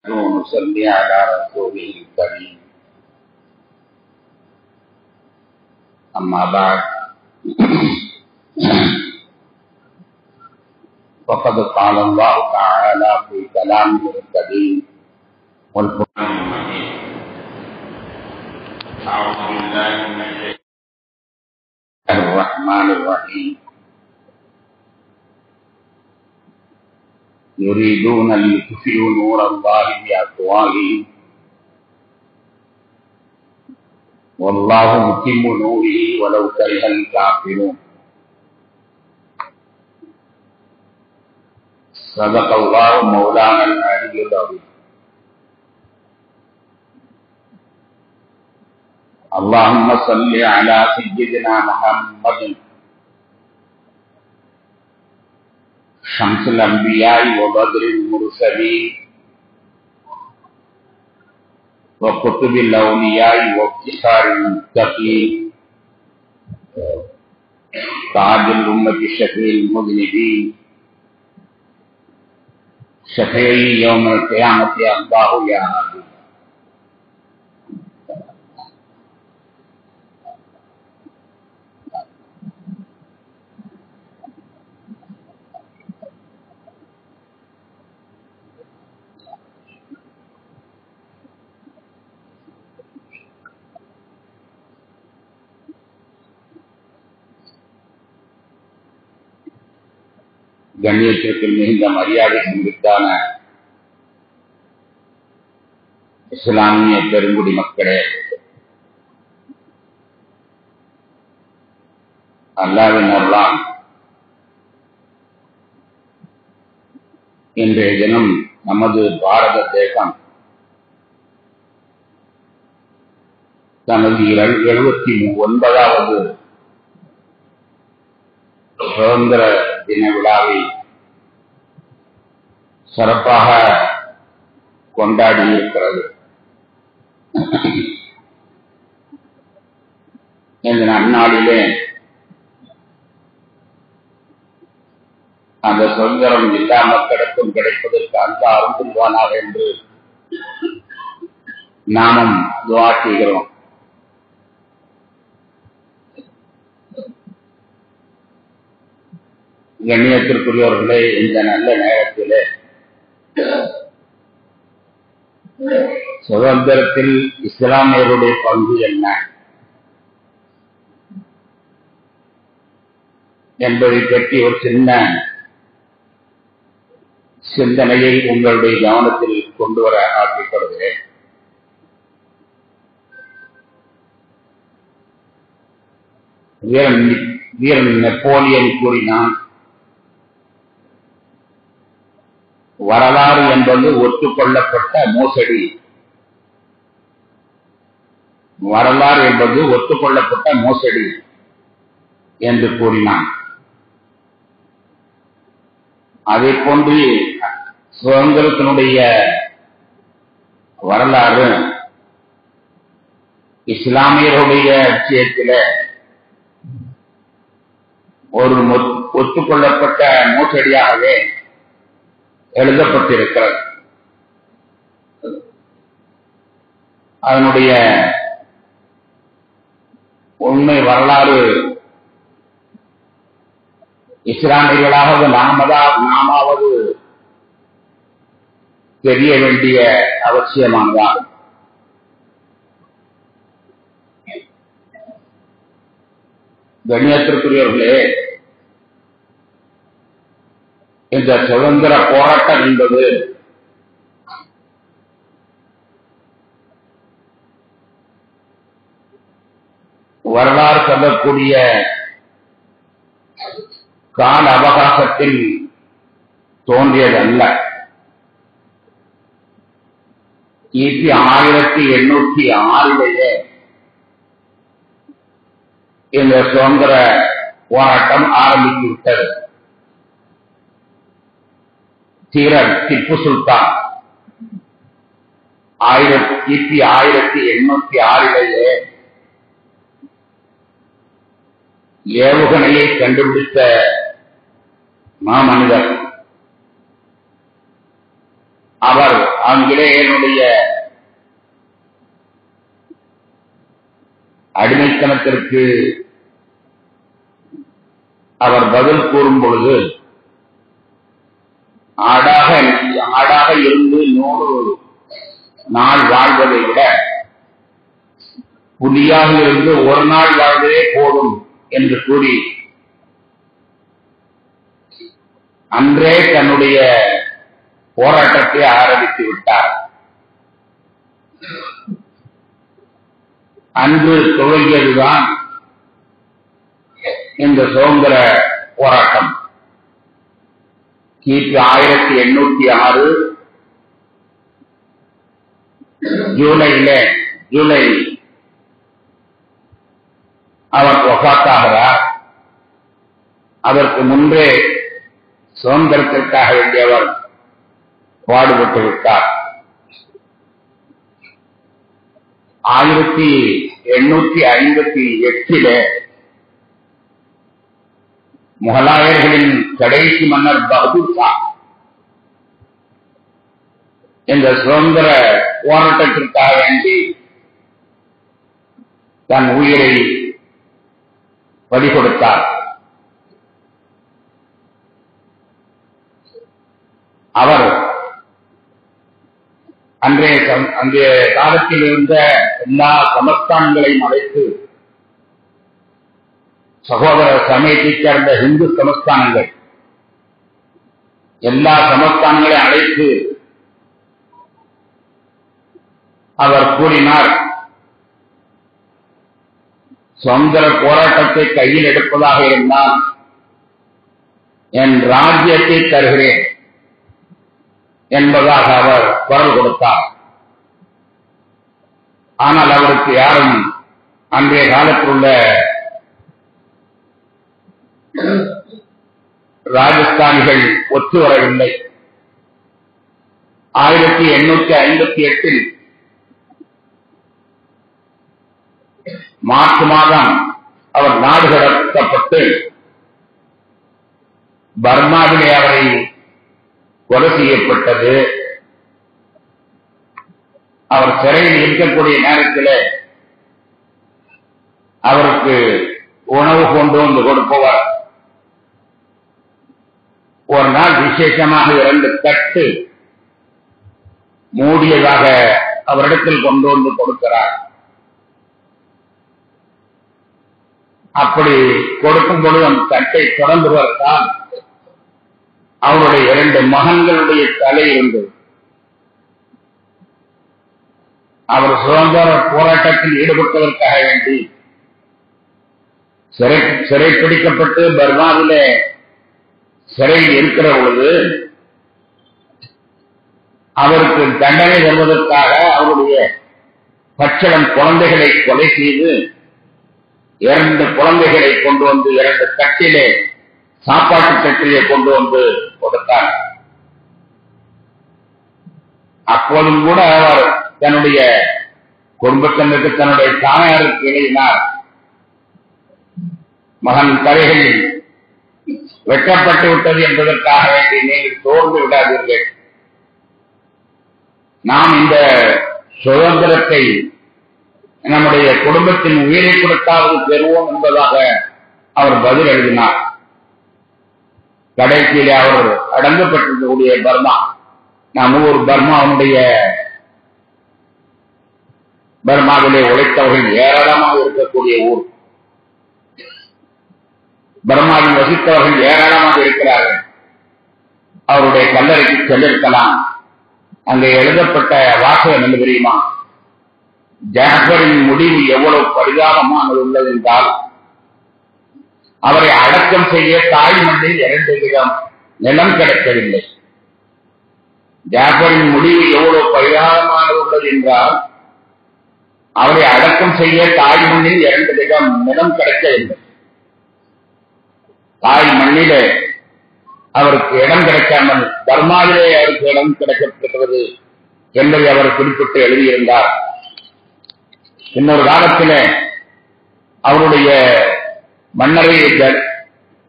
ونصلي على رسوله الكريم. أما بعد فقد قال الله تعالى في كلامه الكريم والقرآن المجيد: أعوذ بالله من الشيطان الرحمن الرحيم. يريدون ليطفئوا نور الله بأفواههم والله متم نوره ولو كره الكافرون. صدق الله مولانا العلي العظيم. اللهم صل على سيدنا محمد شمس الأنبياء وبدر المرسلين وقطب الأولياء وافتخار المتقين تاج الأمة شفيع المذنبين شفيعي يوم القيامة الله يا هادي. கண்ணியத்திற்கு மிகுந்த மரியாதை செலுத்தான இஸ்லாமிய பெருங்குடி மக்களே, அல்லாஹ்வின் அருளால் இன்றைய தினம் நமது பாரத தேசம் தனது 79வது சுதந்திர தின விழாவை சிறப்பாக கொண்டாடி இருக்கிறது. இந்த நன்னாளிலே அந்த சுதந்திரம் எல்லா மக்களுக்கும் கிடைப்பதற்கு அந்த அருந்துவானாக என்று நாமும் துஆ செய்கிறோம். கண்ணியத்திற்குரியவர்களே, இந்த நல்ல நேரத்திலே சுதந்திரத்தில் இஸ்லாமியருடைய பங்கு என்ன என்பதை பற்றி ஒரு சின்ன சிந்தனையை உங்களுடைய கவனத்தில் கொண்டு வர ஆசைப்படுகிறேன். வீரன் நெப்போலியன் கூறினான், வரலாறு என்பது ஒத்துக்கொள்ளப்பட்ட மோசடி. வரலாறு என்பது ஒத்துக்கொள்ளப்பட்ட மோசடி என்று கூறினான். அதை போன்று சுதந்திரத்தினுடைய வரலாறு இஸ்லாமியருடைய விஷயத்தில் ஒரு ஒத்துக்கொள்ளப்பட்ட மோசடியாகவே எழுதப்பட்டிருக்கிறது. அதனுடைய உண்மை வரலாறு இஸ்லாமியர்களாக நாமாவது தெரிய வேண்டிய அவசியமானதாகும். கண்ணியத்திற்குரியவர்களே, இந்த சுதந்திர போராட்டம் என்பது வரலாறு சொல்லக்கூடிய கால அவகாசத்தில் தோன்றியதல்ல. கிபி 1806 இந்த சுதந்திர போராட்டம் ஆரம்பித்து விட்டது. தீரர் திப்பு சுல்தான் கிபி 1806 ஏவுகணையை கண்டுபிடித்த மாமனிதர். அவர் ஆங்கிலேயனுடைய அடிமைத்தனத்திற்கு அவர் பதில் கூறும் பொழுது, ஆடாக இருந்து 100 நாள் வாழ்வதை விட புலியாக இருந்து ஒரு நாள் வாழ்வதே போதும் என்று கூறி அன்றே தன்னுடைய போராட்டத்தை ஆரம்பித்து விட்டார். அன்று துவங்கியதுதான் இந்த சுதந்திர போராட்டம். கிபி 1806 ஜூலை அவர் வஃபாத்தாகிறார். அதற்கு முன்பே சுதந்திரத்திற்காக வேண்டியவர் பாடுபட்டு விட்டார். 1858 முகலாயர்களின் கடைசி மன்னர் பகதூர் ஷா இந்த சுதந்திர போராட்டத்திற்காக வேண்டி தன் உயிரை பறி கொடுத்தார். அவர் அன்றைய காலத்தில் இருந்த எல்லா சமஸ்தானங்களையும் அழைத்து, சகோதர சமயத்தைச் சேர்ந்த இந்து சமஸ்தானங்கள் எல்லா சமஸ்தானங்களையும் அழைத்து அவர் கூறினார், சுதந்திர போராட்டத்தை கையில் எடுப்பதாக இருந்தால் என் ராஜ்யத்தை தருகிறேன் என்பதாக அவர் குரல் கொடுத்தார். ஆனால் அவருக்கு யாரும் அன்றைய காலத்தில் உள்ள ராஜஸ்தானிகள் ஒத்து வரவில்லை. 1858 மார்ச் மாதம் அவர் நாடு கடத்தப்பட்டு பர்மாவிலே அவரை கொலை செய்யப்பட்டது. அவர் சிறையில் இருக்கக்கூடிய நேரத்தில் அவருக்கு உணவு கொண்டு வந்து கொடுப்பவர். ஒரு நாள் விசேஷமாக 2 தட்டு மூடியதாக அவரிடத்தில் கொண்டு வந்து கொடுக்கிறார். அப்படி கொடுக்கும் பொழுது அந்த தட்டை தொடர்ந்து பார்த்தால் அவருடைய 2 மகன்களுடைய தலை இருந்தது. அவர் சுதந்திர போராட்டத்தில் ஈடுபட்டதற்காக வேண்டி சிறைப்பிடிக்கப்பட்டு பர்மாவிலே சிறையில் இருக்கிற பொழுது அவருக்கு தண்டனை தருவதற்காக அவருடைய பச்சளம் குழந்தைகளை கொலை செய்து 2 குழந்தைகளை கொண்டு வந்து 2 தட்டிலே சாப்பாட்டு தட்டிலே கொண்டு வந்து கொடுத்தார். அப்போதும் கூட அவர் தன்னுடைய குடும்பத்தினருக்கு தன்னுடைய தாயாருக்கு எழுதினார், மகன் தலைகள் வெட்டப்பட்டு விட்டது என்பதற்காக வேண்டி நீங்கள் சோர்ந்து விடாதீர்கள். நாம் இந்த சுதந்திரத்தை நம்முடைய குடும்பத்தின் உயிரை கொடுத்தாவது பெறுவோம் என்பதாக அவர் பதில் எழுதினார். கடைசியிலே அவர் அடங்கப்பட்டிருக்கக்கூடிய பர்மா, நம்ம ஊர் பர்மாவுடைய பர்மாவிலே உழைத்தவர்கள் ஏராளமாக இருக்கக்கூடிய ஊர். பர்மாவில் வசித்தவர்கள் ஏராளமாக இருக்கிறார்கள். அவருடைய கல்லறைக்கு சென்றிருக்கலாம். அங்கே எழுதப்பட்ட வாசகம் என்ன தெரியுமா? ஜாஃபரின் முடிவு எவ்வளவு பரிதாபமானது உள்ளது என்றால், அவரை அடக்கம் செய்ய தாய் மண்ணில் 2 விதம் நிலம் கிடைக்கவில்லை. ஜாஃபரின் முடிவு எவ்வளவு பரிதாபமானது உள்ளது என்றால், அவரை அடக்கம் செய்ய தாய் மண்ணில் 2 விதம் நிலம் கிடைக்கவில்லை. தாய் மண்ணிலே அவருக்கு இடம் கிடைக்காமல் பர்மாவிலே அவருக்கு இடம் கிடைக்கப்பட்டிருக்கிறது என்பதை அவர் குறிப்பிட்டு எழுதியிருந்தார். இன்னொரு காலத்தில் அவருடைய மன்னரை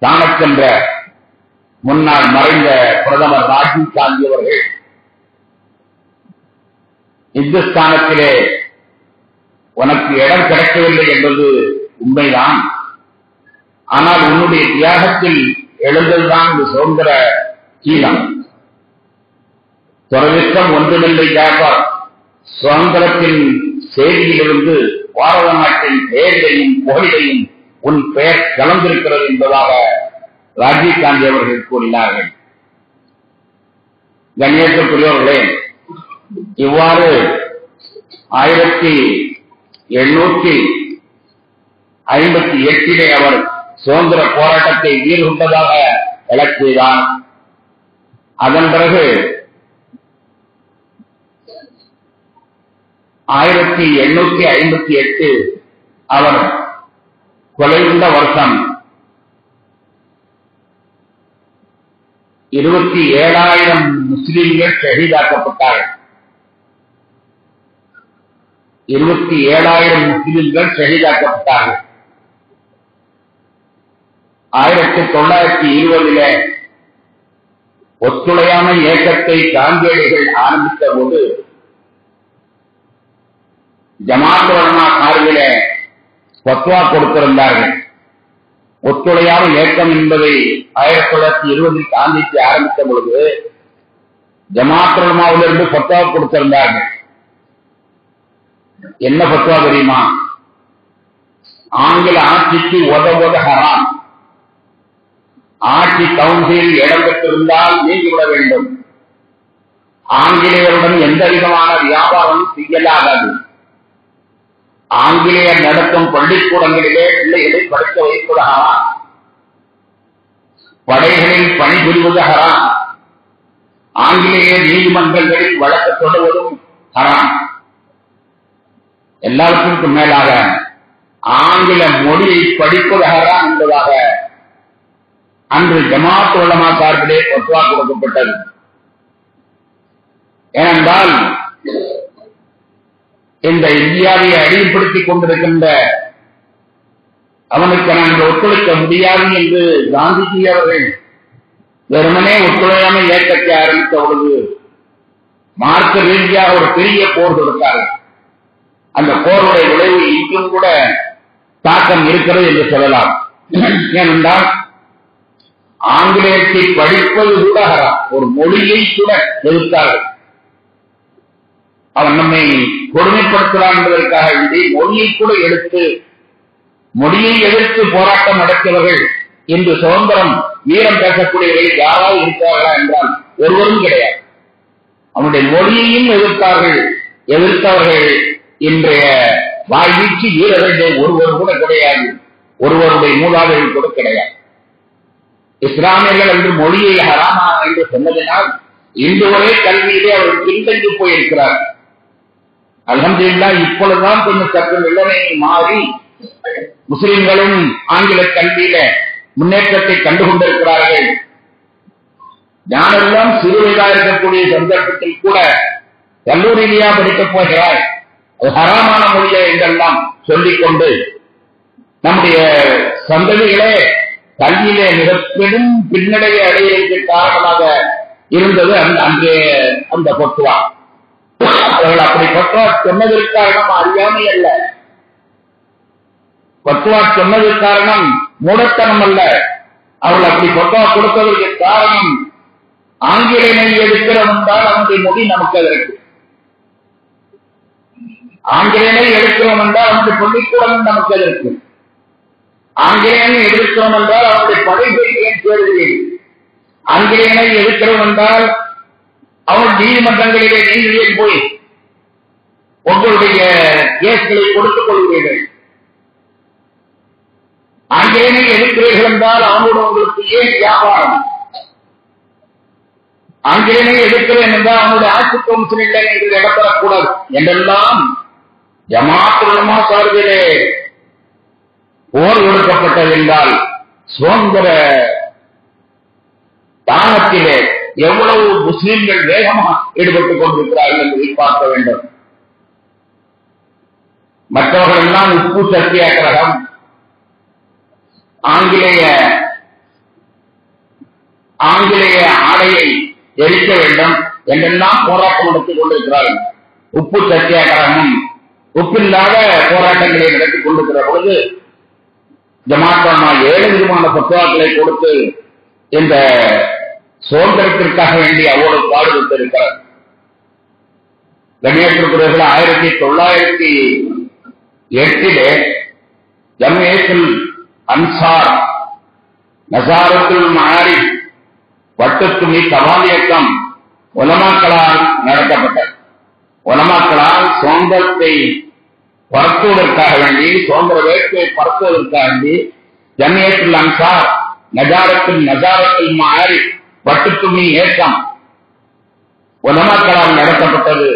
தானச்சென்ற முன்னாள் மறைந்த பிரதமர் ராஜீவ் காந்தி அவர்கள் இந்துஸ்தானத்திலே உனக்கு இடம் கிடைக்கவில்லை என்பது உண்மைதான். ஆனால் உன்னுடைய தியாகத்தில் எழுந்ததுதான் இந்த சுதந்திர கீழம். துறவிற்கம் ஒன்றுமில்லை ஜாபார், சுதந்திரத்தின் செய்தியிலிருந்து பாரத நாட்டின் பெயரிலையும் புகழிலையும் உன் பெயர் கலந்திருக்கிறது என்பதாக ராஜீவ் காந்தி அவர்கள் கூறினார்கள். கண்ணியத்திற்குரியவர்களே, இவ்வாறு 1858 அவர் சுதந்திர போராட்டத்தை வீழ்கொண்டதாக விளக்குகிறார். அதன் பிறகு 1858 அவர் கொலையுண்ட வருஷம் 27,000 முஸ்லிம்கள் ஷஹீதாக்கப்பட்டார்கள். 27,000 முஸ்லிம்கள் ஷஹீதாக்கப்பட்டார்கள். 1920 ஒத்துழையாமை இயக்கத்தை காந்தியடிகள் ஆரம்பித்த போது ஜமாத் உலமா சார்பில பத்வா கொடுத்திருந்தார்கள். ஒத்துழையாமை இயக்கம் என்பதை 1920 காந்திக்கு ஆரம்பித்த பொழுது ஜமாத் உலமாவிலிருந்து பத்வா கொடுத்திருந்தார்கள். என்ன பத்வா தெரியுமா? ஆங்கில ஆட்சிக்கு உதவுவது ஹராம். ஆட்சி கவுன்சில் இடம் பெற்றிருந்தால் நீங்கிவிட வேண்டும். ஆங்கிலேயருடன் எந்த விதமான வியாபாரம் செய்யலாகாது. ஆங்கிலேயர் நடத்தும் பள்ளிக்கூடங்களிலே பிள்ளைகளை படிக்க வைப்பது ஹராம். படைகளில் பணிபுரிவது ஹராம். ஆங்கிலேய நீதிமன்றங்களில் வழக்கு தொடுவதும் ஹராம். எல்லாவற்றிற்கும் மேலாக ஆங்கில மொழியை படிப்பது ஹராம் என்பதாக அன்று ஜமாத் உலமா சார்பிலே பத்வா கொடுக்கப்பட்டது. ஏனென்றால் இந்த இந்தியாவை அடிமைப்படுத்திக் கொண்டிருக்கின்ற அவனுக்கு நாங்கள் ஒத்துழைக்க முடியாது என்று காந்திஜி அவர்கள் வெறுமனே ஒத்துழையாமை இயக்கத்தை ஆரம்பித்த பொழுது மார்க்க ரீதியாக ஒரு பெரிய போர் கொடுத்தார்கள். அந்த போருடைய விளைவு இன்றும் கூட தாக்கம் இருக்கிறது என்று சொல்லலாம். ஏனென்றால் ஆங்கிலேயத்தை படிப்பது கூட ஒரு மொழியை கூட எதிர்த்தார்கள். அவன் நம்மை கொடுமைப்படுத்தலாம் என்பதற்காக வேண்டி மொழியை எதிர்த்து போராட்டம் நடத்தியவர்கள் இன்று சுதந்திரம் வீரம் பேசக்கூடியவர்கள் யாராவது இருக்கிறார்களா என்றால் ஒருவரும் கிடையாது. அவனுடைய மொழியையும் எதிர்த்தவர்கள் இன்றைய வாய்வீச்சு வீரர்கள் ஒருவர் கூட கிடையாது. ஒருவருடைய மூதாதைகள் கூட கிடையாது. இஸ்லாமியர்கள் என்று மொழியை ஹராமா என்று சொன்னதினால் இன்று வரை கல்வியிலே அவர்கள் பின்தங்கி போயிருக்கிறார். அல்ஹம்துலில்லாஹ் இப்பொழுதுதான் கொஞ்சம் சற்று நிலைமை மாறி முஸ்லிம்களும் ஆங்கில கல்வியில முன்னேற்றத்தை கண்டுகொண்டிருக்கிறார்கள். ஞானெல்லாம் சிறுவயதாக இருக்கக்கூடிய சந்தர்ப்பத்தில் கூட கல்லூரியிலேயா படிக்கப் போகிறாய், அது ஹராமான மொழியை என்றெல்லாம் சொல்லிக்கொண்டு நம்முடைய சந்ததிகளே கல்வியிலே மிக பெரும் பின்னடைவை அடைவதற்கு காரணமாக இருந்தது அங்கே அந்த பத்துவா. அவர்கள் அப்படி பத்துவா சொன்னதற்கு காரணம் அறியாமை அல்ல. பத்துவா சொன்னதற்கு காரணம் மூடத்தனம் அல்ல. அவர்கள் அப்படி பத்துவா கொடுப்பதற்கு காரணம் ஆங்கிலேயனை எடுக்கிறோம் என்றால் அவனுடைய மொழி நமக்கு அதற்கு. ஆங்கிலேயனை எடுக்கிறோம் என்றால் அவனுடைய பள்ளிக்கூடம் நமக்கு அதற்கு. ஆங்கிலேயனை எதிர்க்கிறோம் என்றால் அவருடைய படைகளை ஏன் தேர்வுகள். ஆங்கிலேயனை எதிர்க்கிறோம் என்றால் அவன் நீதிமன்றங்களிலே நீதியை போய் உங்களுடைய கேஸ்களை கொடுத்துக் கொள்கிறீர்கள். ஆங்கிலேயனை எதிர்க்கிறீர்கள் என்றால் அவனோடு உங்களுக்கு ஏன் வியாபாரம். ஆங்கிலேயனை எதிர்க்கிறேன் என்றால் அவனுடைய ஆட்சி கவுன்சிலில் நீங்கள் இடம்பெறக்கூடாது என்றெல்லாம் ஜமாத் உலமா சார்பிலே போர் கொடுக்கப்பட்டது என்றால் சுதந்திர தானத்திலே எவ்வளவு முஸ்லிம்கள் வேகமாக ஈடுபட்டுக் கொண்டிருக்கிறார்கள் என்பதை பார்க்க வேண்டும். மற்றவர்கள் எல்லாம் உப்பு சத்தியாகிரகம், ஆங்கிலேய ஆடையை எரிக்க வேண்டும் என்றெல்லாம் போராட்டம் நடத்திக் கொண்டிருக்கிறார்கள். உப்பு சத்தியாகிரகமும் உப்பில்லாத போராட்டங்களை நடத்திக் கொண்டிருக்கிற பொழுது ஜமாத் 7 விதமான பத்துவாக்களை கொடுத்து இந்த சுதந்திரத்திற்காக வேண்டி அவ்வளவு பாடுபட்டிருக்கிறார். கண்ணியத்திற்குரியவர்கள் 1908 ஜம்இயத்துல் அன்சார் நஸாரத்துல் மஆரிஃப் வட்டுத்துணி சவால் இயக்கம் உலமாக்களால் நடத்தப்பட்டது. உலமாக்களால் சுதந்திரத்தை பரத்துவதற்காக வேண்டி, சுதந்திர வேட்கையை பரத்துவதற்காக வேண்டி ஜம்இயத்துல் அன்சார் நஸாரத்துல் மஆரிஃப் வட்டுத்துணி இயக்கம் உலமாக்களால் நடத்தப்பட்டது.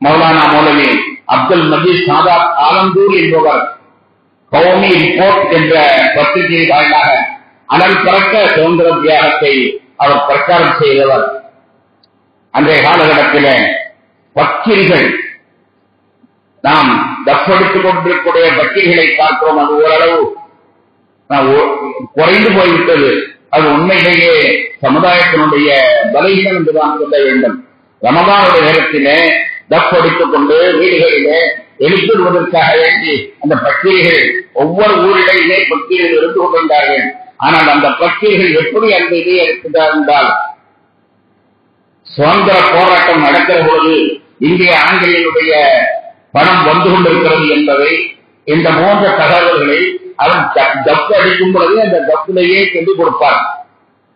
மௌலானா மௌலவி அப்துல் மஜீத் சாதாத் ஆலந்தூர் என்பவர் கௌமி ரிப்போர்ட் என்ற பத்திரிகை வாயிலாக அனல் பறக்க சுதந்திர தியாகத்தை அவர் பிரச்சாரம் செய்தவர். அன்றைய காலகட்டத்தில் பக்கீர்கள், நாம் தப்படித்துக் கொண்டிருக்கூடிய பக்கீர்களை பார்க்கிறோம். அது ஓரளவு குறைந்து போய்விட்டது. அது உண்மையிலேயே சமுதாயத்தினுடைய பலகீனம் என்றுதான் சொல்ல வேண்டும். ரமதானுடைய நேரத்திலே தப்படித்துக் கொண்டு வீடுகளிலே எழுப்பிடுவதற்காக வேண்டி அந்த பக்கீர்கள் ஒவ்வொரு ஊரிலேயே பக்கீர்கள் இருந்து கொண்டிருந்தார்கள். ஆனால் அந்த பக்கீர்கள் எப்படி அந்த இதை எடுத்துட்டார் என்றால், சுதந்திர போராட்டம் நடக்கிற பொழுது இங்கே ஆங்கிலேயனுடைய பணம் வந்து கொண்டிருக்கிறது என்பதை, இந்த 3 தகவல்களை அவன் தப்பு அடிக்கும் பொழுது அந்த தப்பிலேயே சொல்லிக் கொடுப்பார்.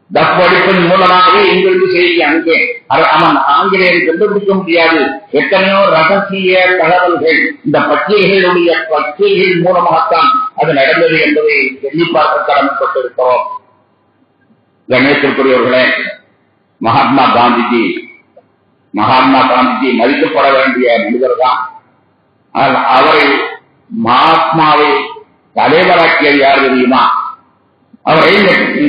தப்பு அடிப்பின் மூலமாகவே இங்கிருந்து செய்தி அங்கே அவன் ஆங்கிலேயரை கண்டுபிடிக்க முடியாது. எத்தனையோ ரகசிய தகவல்கள் இந்த பத்திரிகைகள் மூலமாகத்தான் அது நடந்தது என்பதை எண்ணி பார்க்க கடமைப்பட்டிருக்கிறோம். கணேசத்திற்குரியவர்களே, மகாத்மா காந்திஜி மதிக்கப்பட வேண்டிய மனிதர் தான். அவரை மகாத்மாவை தலைவராக்கியது யார் தெரியுமா? அவரை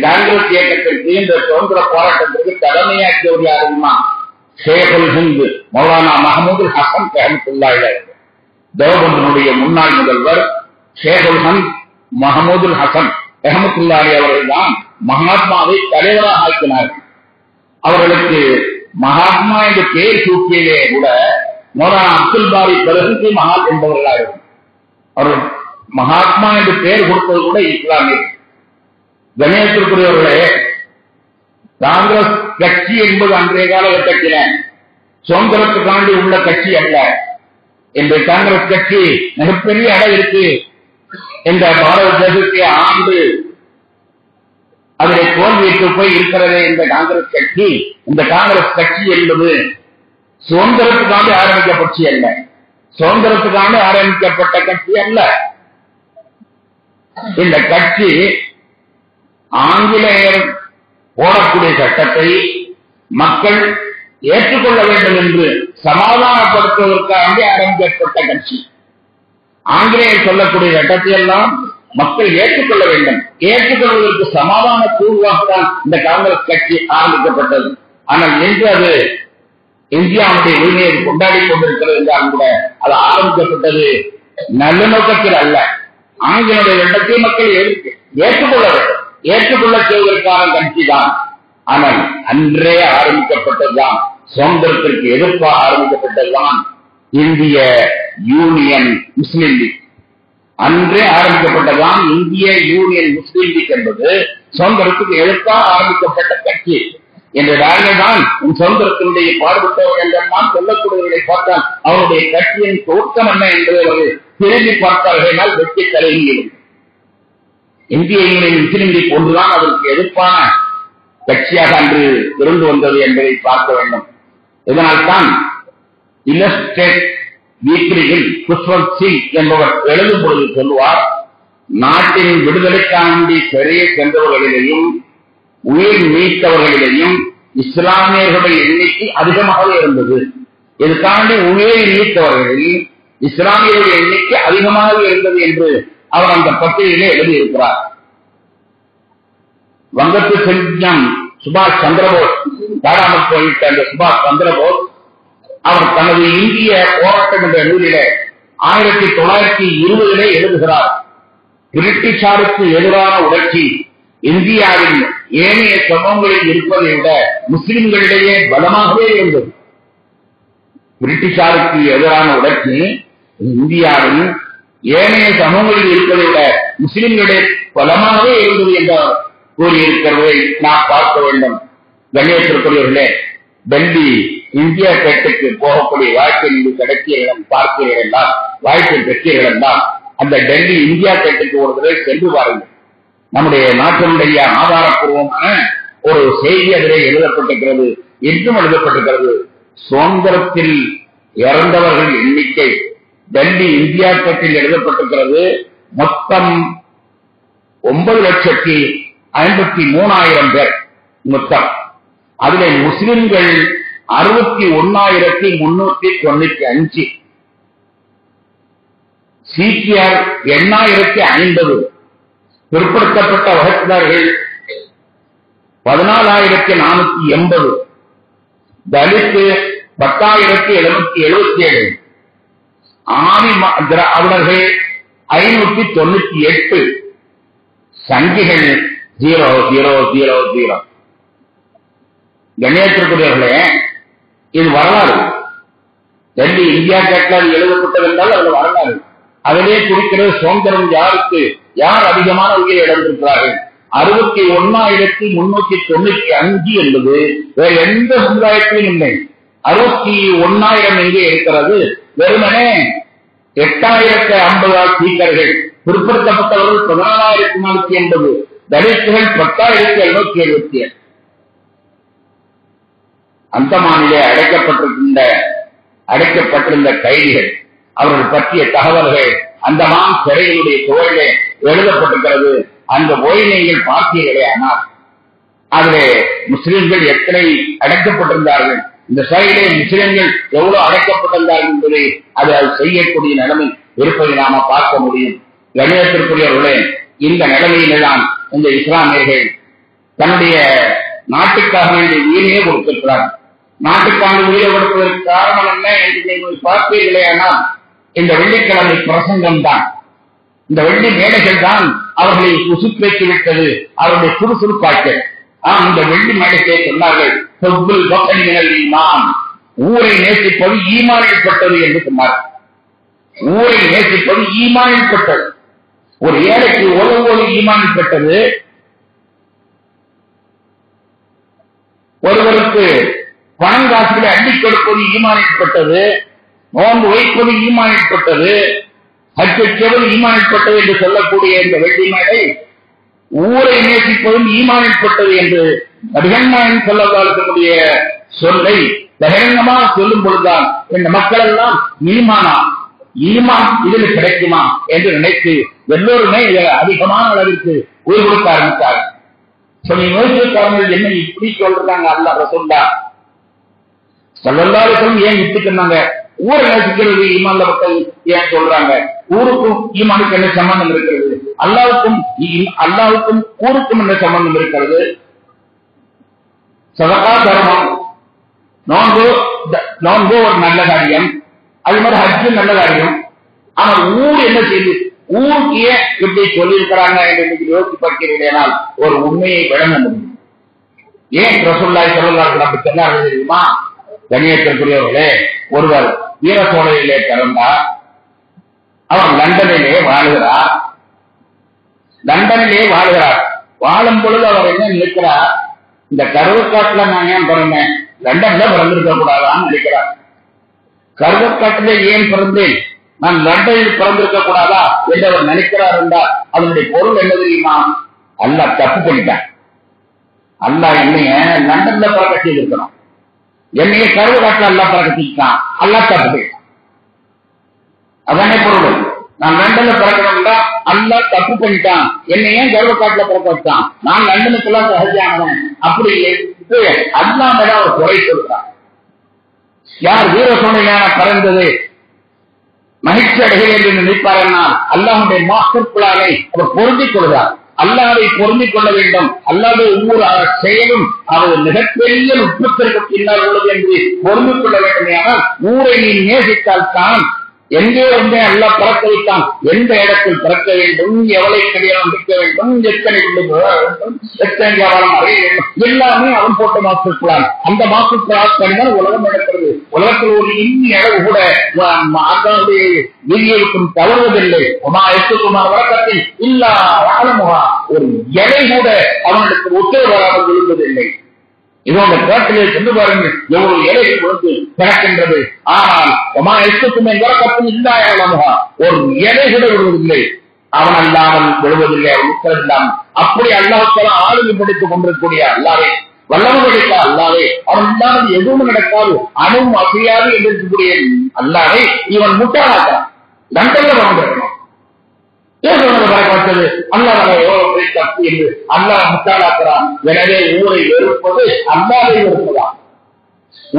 காங்கிரஸ் இயக்கத்திற்கு, இந்த சுதந்திர போராட்டத்திற்கு தலைமையாக்கியவர் யார் தெரியுமா? ஷேகுல் ஹிந்த் மௌலானா மஹமூதுல் ஹசன் ரஹ்மத்துல்லாஹி அலைஹி. தேவபந்தினுடைய முன்னாள் முதல்வர் ஷேகுல் ஹிந்த் மஹமூதுல் ஹசன் ரஹ்மத்துல்லாஹி அவர்கள் தான் மகாத்மாவை தலைவராக ஆக்கினார்கள். அவர்களுக்கு மகாத்மா என்று பெயர் சூட்டியதே கூட மௌலானா அப்துல் பாரி பரஹி மஹால் என்பவர்களாகும். அவர்கள் மகாத்மா என்று பெயர் கொடுத்தது கூட இஸ்லாமியர். கணேசத்திற்குரியவர்களே, காங்கிரஸ் கட்சி என்பது அன்றைய காலகட்டத்தில் சுதந்திரத்துக்காண்டி உள்ள கட்சி அல்ல. இந்த காங்கிரஸ் கட்சி மிகப்பெரிய அளவிற்கு இந்த பாரத தேசத்தை ஆண்டு அதனை தோல்விக்கு போய் இருக்கிறதே இந்த காங்கிரஸ் கட்சி. இந்த காங்கிரஸ் கட்சி என்பது சுதந்திரத்துக்காண்டி ஆரம்பிக்கப்பட்ட அல்ல, சுதந்திரத்துக்காண்டி ஆரம்பிக்கப்பட்ட கட்சி அல்ல. இந்த கட்சி ஆங்கிலேயர் போடக்கூடிய சட்டத்தை மக்கள் ஏற்றுக்கொள்ள வேண்டும் என்று சமாதானப்படுத்துவதற்காக ஆரம்பிக்கப்பட்ட கட்சி. ஆங்கிலேயர் சொல்லக்கூடிய சட்டத்தை எல்லாம் மக்கள் ஏற்றுக்கொள்ள வேண்டும். ஏற்றுக்கொள்வதற்கு சமாதான தீர்வாகத்தான் இந்த காங்கிரஸ் கட்சி ஆரம்பிக்கப்பட்டது. ஆனால் இன்று அது இந்தியாவுடைய உரிமையை கொண்டாடி கொண்டிருக்கிறது என்றால் கூட அது ஆரம்பிக்கப்பட்டது நல்ல நோக்கத்தில் அல்ல. ஆங்கிலேய சட்டத்தை மக்கள் ஏற்றுக்கொள்ள வேண்டும், ஏற்றுக்கொள்ள செய்வதற்கான கட்சி தான். ஆனால் அன்றே ஆரம்பிக்கப்பட்டதுதான், சுதந்திரத்திற்கு எதிர்ப்பாக ஆரம்பிக்கப்பட்டதுதான் இந்திய யூனியன் முஸ்லீம் லீக். அன்றே ஆரம்பிக்கப்பட்டதுதான் இந்திய யூனியன் முஸ்லீம் லீக் என்பது சுதந்திரத்துக்கு எதிர்ப்பாக ஆரம்பிக்கப்பட்ட கட்சி. என்ற தான் சுதந்திரத்தினுடைய பாடுபட்டவர் என்றெல்லாம் சொல்லக்கூடியவர்களை பார்த்தால் அவருடைய கட்சியின் தோற்றம் என்ன என்பதை அவர்கள் திரும்பி பார்த்தார்கள். வெற்றி தலைமையில் இந்திய யூனியன் முஸ்லீம் லீக் ஒன்றுதான் அதற்கு எதிர்ப்பான கட்சியாக அன்று இருந்து வந்தது என்பதை பார்க்க வேண்டும். இதனால்தான் இல்லஸ்ட்ரேட் வீக்லியில் குஷ்வந்த் சிங் என்பவர் எழுதும் பொழுது சொல்லுவார், நாட்டின் விடுதலைக்காண்டி சிறையை சென்றவர்களிலேயும் உயிர் நீத்தவர்களிலேயும் இஸ்லாமியர்களுடைய எண்ணிக்கை அதிகமாக இருந்தது. இதுக்காண்டி உயிரை நீத்தவர்களில் இஸ்லாமியர்களுடைய எண்ணிக்கை அதிகமாக இருந்தது என்று அவர் அந்த பத்திரிகையிலே எழுதியிருக்கிறார். வங்கத்து செஞ்சம் சுபாஷ் சந்திரபோஸ் காணாமல் போயிட்ட அந்த சுபாஷ் சந்திரபோஸ் அவர் தனது இந்திய போராட்டம் என்ற நூலிலே 1920 எழுதுகிறார், பிரிட்டிஷாருக்கு எதிரான உணர்ச்சி இந்தியாவின் ஏனைய சமூகங்களில் இருப்பதை விட முஸ்லிம்களிடையே பலமாகவே இருந்தது. பிரிட்டிஷாருக்கு எதிரான உடற்சி இந்தியாவில் ஏனைய சமூகங்களில் இருப்பதை விட முஸ்லிம்களுடைய பலமாகவே இருந்தது என்று கூறியிருக்கிறதை நாம் பார்க்க வேண்டும். கண்ணியத்திற்குரியவர்களே, டெல்லி இந்தியா கேட்டுக்கு போகக்கூடிய வாய்ப்பை நீங்கள் கிடைக்கிறீர்கள், பார்க்கிறீர்கள் என்றால், வாய்ப்பை பெற்றீர்கள் என்றால் அந்த டெல்லி இந்தியா கேட்டுக்கு ஒரு தடவை சென்று பாருங்கள். நம்முடைய நாட்டினுடைய ஆதாரப்பூர்வமான ஒரு செய்தி அதிலே எழுதப்பட்டிருக்கிறது, இன்றும் எழுதப்பட்டிருக்கிறது. சுதந்திரத்தில் இறந்தவர்கள் எண்ணிக்கை டெல்லி இந்தியா கேட்டில் எழுதப்பட்டிருக்கிறது. மொத்தம் 9,53,000 பேர் மொத்தம். அதிலே முஸ்லிம்கள் 61,395, சீக்கியர் 8,050, பிற்படுத்தப்பட்ட வகுப்பினர்கள் 14,480, தலித் 10,777, ஆதி திராவிடர்கள் 598, சங்கிகள் 0,0,0,0. கண்ணியத்திற்குரியவர்களே, இது வரலாறு. டெல்லி இந்தியா கேட்டால் எழுதப்பட்டது என்றால் அது வரலாறு. அதிலே குறிக்கிறது சுதந்திரம் யாருக்கு, யார் அதிகமான உயிரை இழந்திருக்கிறார்கள். 61,395 என்பது வேறு எந்த சமுதாயத்திலும் இல்லை. 61,000 எங்கே இருக்கிறது? வெறுமனே 8,050 சீக்கர்கள், பிற்படுத்தப்பட்டவர்கள் 14,480, தலித்துகள் 10,777. அந்தமானிலே அடைக்கப்பட்டிருந்த கைதிகள், அவர்கள் பற்றிய தகவல்கள் அந்தமான் சிறைகளுடைய சுவரிலே எழுதப்பட்டிருக்கிறது. அந்த ஓய்வை நீங்கள் பார்த்தீர்களே, ஆனால் அதிலே முஸ்லிம்கள் எத்தனை அடைக்கப்பட்டிருந்தார்கள், இந்த சிறையிலே முஸ்லிம்கள் எவ்வளவு அடைக்கப்பட்டிருந்தார்கள் என்பதை அது செய்யக்கூடிய நிலைமை இருப்பதை நாம பார்க்க முடியும். கணிதத்திற்குரியவர்களே, இந்த நிலைமையில்தான் இந்த இஸ்லாமியர்கள் தன்னுடைய நாட்டுக்காக வேண்டிய உயிரையே கொடுத்திருக்கிறார்கள். நாட்டுக்கான உயிரை கொடுப்பதற்கு காரணம் என்ன என்று நீங்கள் பார்ப்பீர்களே, ஆனால் இந்த வெள்ளிக்கிழமை பிரசங்கம் தான், இந்த வெள்ளி மேடைகள் தான் அவர்களை உசுப்பேற்றி விட்டது, அவருடைய சுறுசுறுப்பாக்கள். இந்த வெள்ளி மேடையை சொன்னார்கள், ஊரை நேசிப்பது ஈமானில் பட்டது என்று சொன்னார்கள். ஊரை நேசிப்பது ஈமானில் பட்டது. ஒரு ஏழைக்கு ஒரு ஈமானில் பட்டது, ஒருவருக்கு பணம் காசுகளை அள்ளிக் கொடுப்பது ஈமானில் பட்டது, நோன்பு வைப்பது ஈமானில் பட்டது, ஹஜ்ஜுவது ஈமானில் பட்டது என்று சொல்லக்கூடிய இந்த வெள்ளி மேடை ஊரை நேசிப்பதும் ஈமானில் பட்டது என்று நபிகள் சொல்லக்கூடிய சொல்லை பகிரங்கமாக சொல்லும் பொழுதுதான் இந்த மக்கள் எல்லாம் ஈமான் இதில் கிடைக்குமா என்று நினைத்து எல்லோருமே அதிகமான அளவிற்கு உயிர் கொடுக்க ஆரம்பித்தார்கள். சொல்லி நோய்க்காரர்கள் என்ன இப்படி சொல்றாங்க, அல்லாஹ் ரசூலுல்லாஹ் ஸல்லல்லாஹு அலைஹி வஸல்லம் ஏன் இப்படி சொன்னாங்க? ஊரை நேசிக்கிறது ஈமான்ல மக்கள் ஏன் சொல்றாங்க? ஊருக்கும் ஈமானுக்கு என்ன சம்பந்தம் இருக்கிறது? அல்லாஹ்வுக்கும் ஊருக்கும் என்ன சம்பந்தம் இருக்கிறது? சதகா தர்மம், நோன்பு ஒரு நல்ல காரியம், அது மாதிரி ஹஜ்ஜு நல்ல காரியம். ஆனால் ஊர் என்ன செய்யுது? ஊருக்கு ஏன் இப்படி சொல்லியிருக்கிறாங்க என்று யோசிச்சு பார்க்கிறீர்கள். ஒரு உண்மையை விளங்க முடியும். ஏன் ரசூலுல்லாஹி ஸல்லல்லாஹு அலைஹி வஸல்லம் சொன்னார்கள் தெரியுமா? கண்ணியத்திற்குரியவர்களே, ஒருவர் வீர சோழனிலே பிறந்தார், அவர் லண்டனிலே வாழ்கிறார். வாழும் பொழுது அவர் என்ன நினைக்கிறார், இந்த கருவக்காட்டுல நான் ஏன் பிறந்தேன், லண்டன்ல பிறந்திருக்க கூடாதான்னு நினைக்கிறார். கருவக்காட்டிலே ஏன் பிறந்தேன், நான் லண்டனில் பிறந்திருக்க கூடாதா என்று அவர் நினைக்கிறார் என்றால் அதனுடைய பொருள் என்ன தெரியுமா? அல்லாஹ் தப்பு பண்ணிட்டான். அல்லாஹ் என்னைய லண்டன்ல பிறக்க செய்திருக்கணும், என்னைய கருவக்காட்டில் அல்லாஹ் பிறக்க செய்தான். அல்லாஹ் தப்பு பண்ணிட்டான். அதானே பொருள். நான் லண்டன்ல பிறக்கணும்னா அல்லாஹ் தப்பு பண்ணிட்டான், என்னை ஏன் கருவக்காட்டுல பிறக்க வச்சான், நான் லண்டனுக்குலாம் சகஜானவன் அப்படி அல்லாஹ் மேல அவர் குறை சொல்றான். யார் வீர சோழனான பிறந்தது மகிழ்ச்சி அடைகள் என்று நினைப்பார்கள், அல்லாஹுடைய மாஸ்டர் பிளானை அவர் பொருந்திக் கொள்கிறார். அல்லாஹ்வை பொருந்திக் கொள்ள வேண்டும். அல்லாஹ்வுடைய ஒவ்வொரு செயலும் அவர் மிகப்பெரிய நுட்பத்திற்கு பின்னால் உள்ளது என்று பொருந்திக் கொள்ள வேண்டும். ஆனால் ஊரை நீ நேசித்தால் தான் எங்கே வந்து அல்லா பிறக்க வைத்தான், எந்த இடத்தில் பிறக்க வேண்டும், எவளை கல்யாணம் வைக்க வேண்டும், எத்தனை வேண்டும், எத்தனை வியாபாரம் அடைய வேண்டும், எல்லாமே அவன் போட்ட மாஸ்டர் பிளான். அந்த மாஸ்டர் பிளான் தான் உலகம் நடக்கிறது. உலகத்தில் ஒரு இன்னி அளவு கூட அதனுடைய விதிகளுக்கும் தவறுவதில்லை. வழக்கத்தில் இல்லா ஆழமுகா ஒரு இலை கூட அவனுக்கு ஒத்தே வராமல் விழுந்ததில்லை. இதோட காட்டிலே சென்று பாருங்கள், எவ்வளவு இலைகள் விழுந்து பிறக்கின்றது. ஆனால் வழக்கத்தில் இல்லாம ஒரு இலை கூட விழுவதில்லை. அவன் அல்லாமல் விழுவதில்லை, அவன் உத்தரவில்லாமல். அப்படி அல்லாஹ்வுத்தாலா ஆளுமை படித்துக் கொண்டிருக்கக்கூடிய அல்லாவே, வல்லமை கிடைத்த அல்லாவே, அவன் இல்லாமல் எதுவும் நடக்காது, அணுவும் அசையாது என்று இருக்கக்கூடிய அல்லாவே இவன் முட்டாளாட்டான். லண்டன்ல வாழ்ந்திருக்கணும். பார்த்தது அல்லாஹ் எவ்வளவு தப்பு என்று அல்லாஹ் முட்டாளாக்குறான். எனவே ஊரை வெறுப்பது அல்லாவை வெறுப்பதாம்,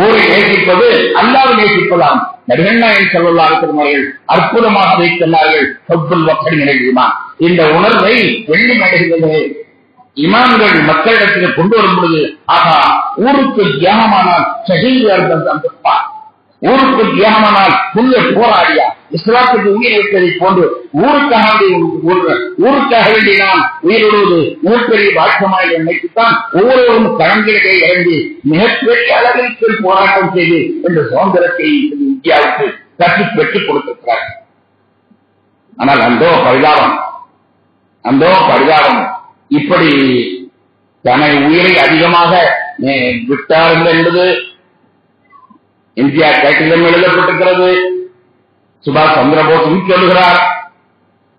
ஊரை நேசிப்பது அல்லாவை நேசிப்பதாம். நபிகள் நாயகம் ஸல்லல்லாஹு அலைஹி வஸல்லம் அற்புதமாக வைத்துள்ளார்கள். ஹுப்புல் வத்னி மினல் ஈமான். இந்த உணர்வை வெள்ளி மேடைகளிலே இமாம்கள் மக்களிடத்தில் கொண்டு வரும் பொழுது, ஆகா ஊருக்கு தியாகமானால் ஷஹீத் அர்த்தம், ஊருக்கு தியாகமானால் புனித போராடியா, இஸ்லாத்துக்கு உயிர் வைத்ததை போன்று ஊருக்காக வேண்டி நாம் உயிரிடுவது மிகப்பெரிய வாக்கியமாக நினைத்துத்தான் ஒவ்வொருவரும் களங்களிலே இறங்கி மிகப்பெரிய அளவிற்கு போராட்டம் செய்து என்ற சுதந்திரத்தை இந்தியாவுக்கு கற்று பெற்றுக் கொடுத்திருக்கிறார். ஆனால் அந்தோ பரிதாபம் இப்படி தன்னை உயிரை அதிகமாக விட்டார்கள் என்பது இந்தியா கேட்டிலும் எழுதப்பட்டிருக்கிறது. சுபாஷ் சந்திரபோஸும் சொல்லுகிறார்,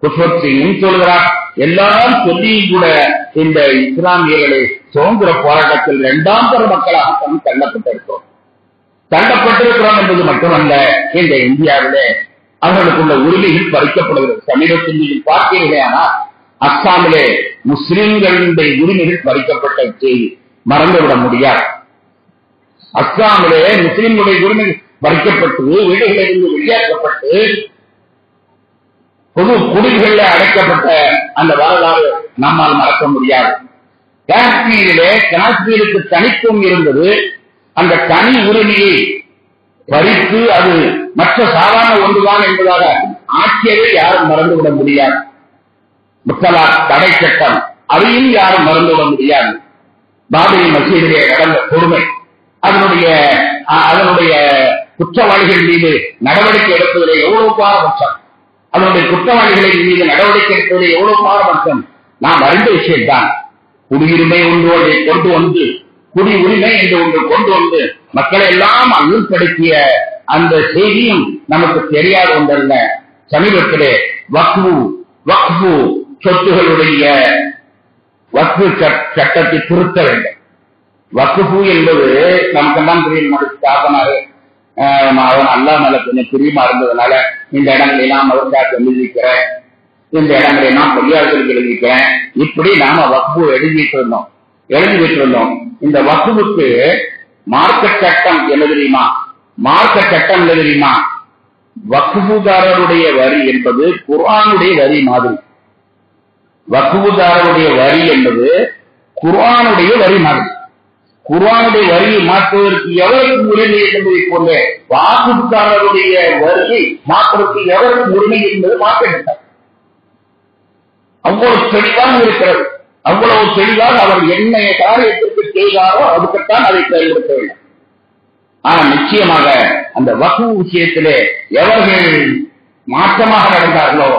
குஷ்வந்த் சிங்கும் சொல்லுகிறார். எல்லாம் சொல்லியும் கூட இந்த இஸ்லாமியர்களை சுதந்திர போராட்டத்தில் 2ஆம் தர மக்களாக தள்ளப்பட்டிருக்கிறோம் என்பது மட்டுமல்ல, இந்த இந்தியாவிலே அவர்களுக்குள்ள உரிமைகள் பறிக்கப்படுகிறது. சமீபத்தில் நீங்கள் பார்த்தீர்களே, ஆனால் அஸ்ஸாமிலே முஸ்லிம்களுடைய உரிமைகள் பறிக்கப்பட்ட செய்தி மறந்துவிட முடியாது. அஸ்ஸாமிலே முஸ்லிம்களுடைய உரிமை பறிக்கப்பட்டு வீடுகளிலிருந்து வெளியேற்றப்பட்டு பொது குடிகளில் அடைக்கப்பட்ட அந்த வரலாறு நம்மால் மறக்க முடியாது. காஷ்மீருக்கு தனித்துவம் இருந்தது. அந்த தனி உரிமையை பறித்து அது மற்ற சாதாரண ஒன்றுதான் என்பதாக ஆட்சியரை யாரும் மறந்துவிட முடியாது. முத்தலாக் தடை சட்டம், அதையும் யாரும் மறந்துவிட முடியாது. பாபரி மசீதிலே நடந்த கொடுமை, அதனுடைய குற்றவாளிகள் மீது நடவடிக்கை எடுப்பதிலே எவ்வளவு பாரபட்சம், அதனுடைய குற்றவாளிகளின் மீது நடவடிக்கை எடுப்பதிலே எவ்வளவு பாரபட்சம் நாம் அறிந்த விஷயம்தான். குடியுரிமை ஒன்று கொண்டு வந்து, குடி உரிமை என்று ஒன்று கொண்டு வந்து மக்களை எல்லாம் அழுப்படுத்திய அந்த செய்தியும் நமக்கு தெரியாத ஒன்றல்ல. சமீபத்திலே வக்ஃபு சொத்துகளுடைய வக்ஃபு சட்டத்தை திருத்த வேண்டும். வக்ஃபு என்பது நமக்கெல்லாம் தெரியும். ஸ்தாபனாரு அவன் அல்லா மேல கொஞ்சம் பிரியமா இருந்ததுனால இந்த இடங்களை எல்லாம் அவருக்காக எழுதிக்கிறேன், இந்த இடங்களை எல்லாம் பெரியார்களுக்கு எழுதிக்கிறேன், இப்படி நாம வக்ஃபு எழுதிட்டு இருந்தோம். இந்த வக்ஃபுக்கு மார்க்க சட்டம் என்ன தெரியுமா? வக்ஃபுதாரருடைய வரி என்பது குர்ஆனுடைய வரி மாதிரி. வக்ஃபுதாரருடைய வரி என்பது குர்ஆனுடைய வரி மாதிரி. குர்ஆனுடைய வரியை மாற்றுவதற்கு எவருக்கு உரிமை என்பதை போல வாக்குதாரருடைய வரியை மாற்றுவதற்கு எவருக்கு உரிமை என்பது மாற்றிவிட்டார். அவ்வளவு தெளிவாக இருக்கிறது. அவ்வளவு தெளிவாக அவர் என்ன காரியத்திற்கு செய்தாரோ அதுக்குத்தான் அதை செயல்படுத்த வேண்டும். ஆனால் நிச்சயமாக அந்த வக்ஃபு விஷயத்திலே எவர்கள் மாற்றமாக நடந்தார்களோ,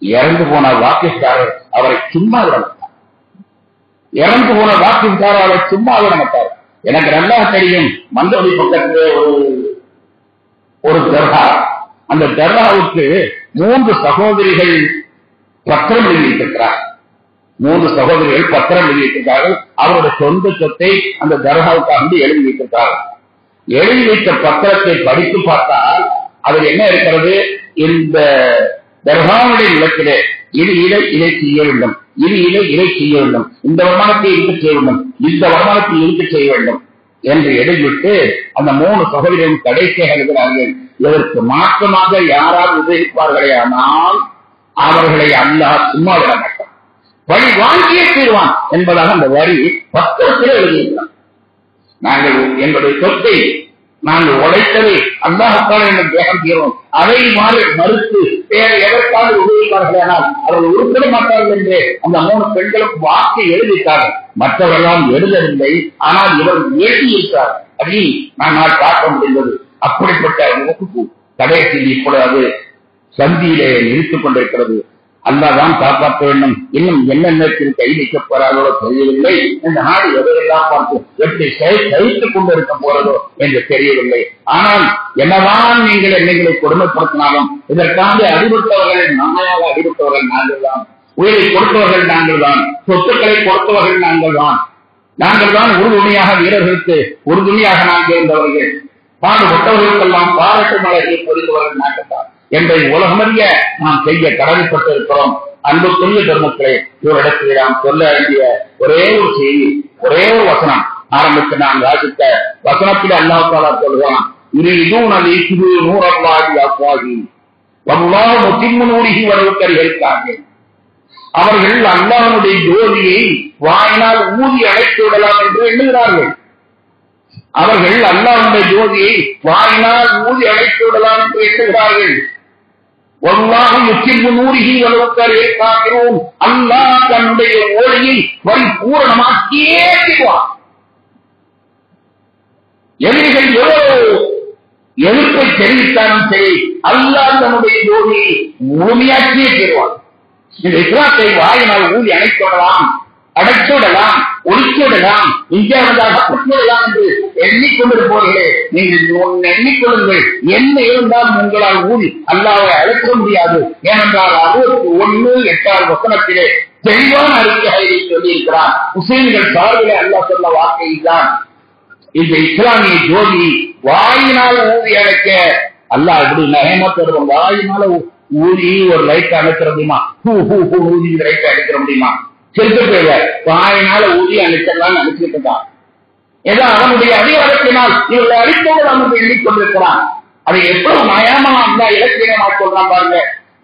இறந்து போன வாக்குதாரர் அவரை சும்மா விட மாட்டார். எனக்கு நல்லா தெரியும், மந்தவெளி பக்கத்திலே ஒரு தர்கா, அந்த தர்காவுக்கு 3 சகோதரிகள் பத்திரம் எழுதியிருக்கிறார். 3 சகோதரிகள் பத்திரம் எழுதியிருக்கிறார்கள். அவருடைய சொந்த சொத்தை அந்த தர்காவுக்காக எழுதி வைத்திருக்கிறார்கள். எழுதி வைத்த பத்திரத்தை படித்து பார்த்தால் அதில் என்ன இருக்கிறது? இந்த தர்காவுடைய நிலத்திலே இதை செய்ய வேண்டும், இதை செய்ய வேண்டும், இந்த வருமானத்தை இருக்க செய்ய வேண்டும், இந்த வருமானத்தை இருக்க செய்ய வேண்டும் என்று எழுதிவிட்டு அந்த 3 சகோதரிகளும் கடைசியாக எழுதுகிறார்கள். இதற்கு மாற்றமாக யாரால் உபயோகிப்பார்களே ஆனால் அவர்களை அல்லாஹ் சும்மா விட மாட்டான், வழி வாங்கியே தீர்வான் என்பதாக அந்த வரி பத்திரத்தில் எழுதியிருக்கிறார். நாங்கள் எங்களுடைய சொத்தை நாங்கள் உழைத்ததை அல்லாஹ்வுக்காக எங்கள் தேகம் தீரும். அதை மறுத்து வேற எதற்காக உதவிப்பார்கள் ஆனால் அவர்கள் உருப்பிட மாட்டார்கள் என்று அந்த 3 பெண்களும் வாக்கை எழுதிட்டார்கள். மற்றவர்களாம் எழுதவில்லை, ஆனால் இவர்கள் எழுதியிருக்கிறார். அதை நான் பார்க்க முடிந்தது. அப்படிப்பட்ட வகுப்பு கடைசியில் இப்பொழுது சந்தியிலே நிறுத்திக் கொண்டிருக்கிறது. அல்லாதான் காப்பாற்ற வேண்டும். இன்னும் என்னென்னத்தில் கை வைக்கப் போறார்களோ தெரியவில்லை. இந்த நாடு எதையெல்லாம் பார்த்து எப்படி சகித்துக் கொண்டிருக்க போறதோ என்று தெரியவில்லை. ஆனால் என்னதான் நீங்கள் என்னைகளை கொடுமைப்படுத்தினாலும் இதற்காக அடிபட்டவர்கள் நம்மையாக அடிபட்டவர்கள் நாங்கள் தான். உயிரை கொடுத்தவர்கள் நாங்கள் தான். சொத்துக்களை கொடுத்தவர்கள் நாங்கள் தான். நாங்கள் தான் உறுதுணையாக வீரர்களுக்கு உறுதுணையாக நாங்கள் இருந்தவர்கள். பாடுபட்டவர்களுக்கெல்லாம் பாராட்டு மலையை பொறிந்தவர்கள் நாங்கள் தான் என்பதை உலகமறிய நாம் செய்ய கடமைப்பட்டு இருக்கிறோம். அன்புக்குரிய பெருமக்களே, இவரிடத்தில் நாம் சொல்ல வேண்டிய ஒரே ஒரு செய்தி, ஒரே ஒரு வசனம் ஆரம்பித்து நாம் வாசித்த வசனத்தில் அல்லாஹ் தஆலா சொல்கிறான், யுரீதுன லியுத்ஃபிஉ நூரல்லாஹி அஃவாஹி வல்லாஹு முத்திம்மு நூரிஹி வலவ் கரிஹல் காஃபிரூன். அவர்கள் அல்லாஹ்வுடைய ஜோதியை வாயினால் ஊதி அணைத்து விடலாம் என்று எண்ணுகிறார்கள். அவர்கள் அல்லாஹ்வுடைய ஜோதியை வாயினால் ஊதி அணைத்து விடலாம் என்று எண்ணுகிறார்கள். வல்லாஹு முத்திம்மு நூரிஹி வலவ் கரிஹல் காஃபிரூன். அல்லாஹ் தன்னுடைய ஒளியை பரிபூரணமாக்கியே தீர்வான். எதிரிகள் எவ்வளவு எதிர்ப்பை தெரிவித்தாலும் சரி, அல்லாஹ் தன்னுடைய ஜோதியை முழுமையாக்கியே தீர்வான். இந்த இஸ்லாத்தை வாயினால் ஊதி அணைத்துவிடலாம், அடைத்துவிடலாம், ஒழித்துவிடலாம், இந்தியாவதாக விடலாம் என்று எண்ணிக்கொண்டிருப்பவர்களே, நீங்கள் எண்ணிக்கொள்ளுங்கள். என்ன இருந்தாலும் உங்களால் ஊதி அல்லாஹ்வை அழைக்க முடியாது. ஏனென்றால் 61:8 வசனத்திலே தெளிவான அறிக்கையை சொல்லியிருக்கிறார். முஸ்லிம்கள் சார்பிலே அல்லாஹ் சொன்ன வார்த்தைதான் இந்த இஸ்லாமிய ஜோதி வாயினால் ஊதி அழைக்க அல்லாஹ் எப்படி நயமா தருவோம். வாயினால ஊதி ஒரு லைட் அணைக்கிற முடியுமா? ஊதி லைட் அணைக்கிற முடியுமா? செலுத்த வாயினால ஊதி அணைக்கலாம் அணைச்சிட்டு இருக்கான். ஏதோ அவனுடைய அதிகாரத்தினால் இவர்களை அழிப்போம் என்று எண்ணிக்கொண்டிருக்கிறான். அதை எவ்வளவு நயமா அந்த இலக்கியமா சொல்றான் பாருங்க.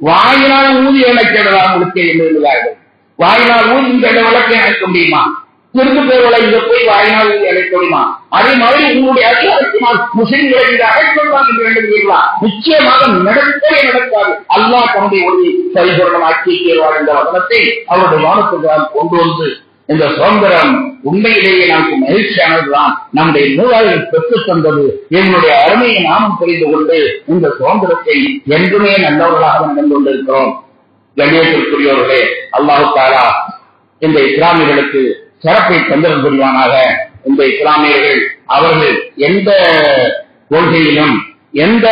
வாயினால் ஊதி அணைக்கலாம் உங்களுக்கு எழுதுகிறார்கள். வாயினால் ஊதி இந்த விளக்கை அணைக்க முடியுமா? திருத்து பேர்களை இங்க போய் வாயினால் ஊதி அழைக்க முடியுமா? அதே மாதிரி உங்களுடைய அதிகாரத்தினால் முஸ்லிம்களை இங்கு அழைக்கலாம் என்று வேண்டுகிறீர்களா? நிச்சயமாக நடக்கவே நடக்காது. அல்லாஹ் தன்னுடைய ஒளியை பரிபூரணமாக்கி தீர்வார் என்ற வசனத்தை அவருடைய வானத்துக்கு கொண்டு வந்து இந்த சுதந்திரம் உண்மையிலேயே நமக்கு மகிழ்ச்சியானதுதான். நம்முடைய மூதாதைகள் பெற்றுத் தந்தது. என்னுடைய அருமையை நாமும் புரிந்து கொண்டு இந்த சுதந்திரத்தை என்றுமே நல்லவர்களாக நடந்து கொண்டிருக்கிறோம். கண்ணியத்திற்குரியவர்களே, அல்லாஹ் தஆலா இந்த இஸ்லாமியர்களுக்கு சிறப்பை தந்திரம் புரிவானாக. இந்த இஸ்லாமியர்கள் அவர்கள் எந்த கொள்கையிலும் எந்த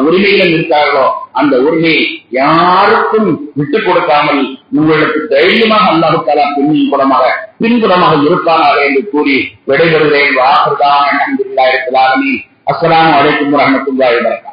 உரிமையிலும் இருக்கிறார்களோ அந்த உரிமையை யாருக்கும் விட்டுக் கொடுக்காமல் உங்களுக்கு தைரியமாக அல்லாஹ் தஆலா பின்புறமாக இருப்பானாக என்று கூறி விடைபெறுகிறேன். அஸ்ஸலாமு அலைக்கும் வரஹ்மத்துல்லாஹி வபரகாத்துஹு.